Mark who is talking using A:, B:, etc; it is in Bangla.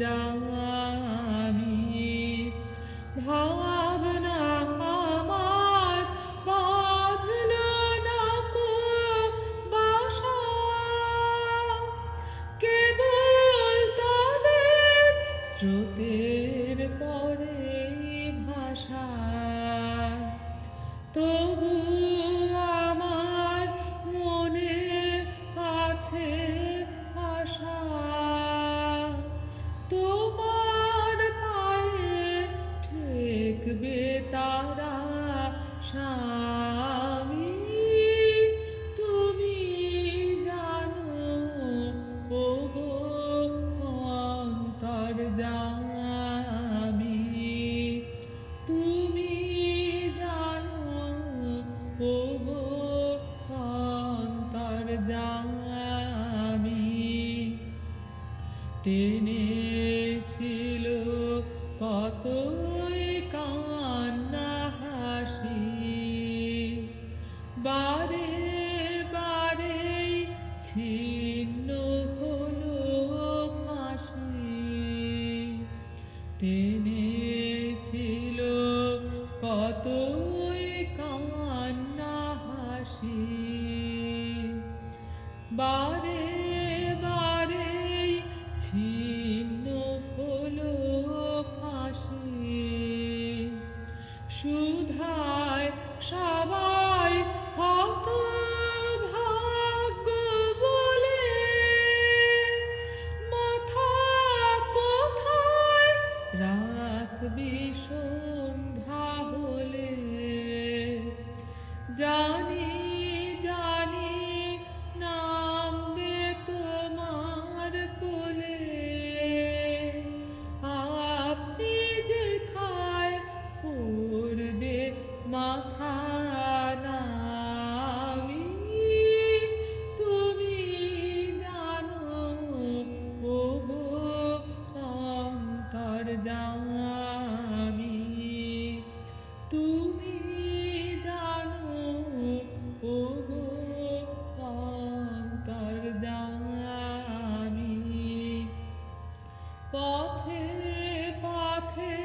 A: জামি ভাবনা আমার বাঁধল না কো বাসা কেবল তাদের স্রোতের পরে ভাষা তবু আমার মনে আছে আশা তোমার পায়ে ঠেকবে তারা স্বামী তুমি জানো ওগো অন্তর্যামী তুমি জানো ওগো অন্তর্যামী টেনেছিল কতই কান্না হাসি বারে বারে ছিন্ন হলো ফাঁসি টেনেছিল কতই কান্না হাসি বারে বারে ছিন্ন হলো ফাঁসি সুধায় সবাই হতভাগ্য বলে মাথা কোথায় রাখবি সন্ধ্যা হলে জানি জানি নামবে তোমার কোলে আপনি যেথায় পড়বে মাথা নামি তুমি জানো ওগো অন্তর্যামী তুমি জানো ওগো অন্তর্যামী পথে পথে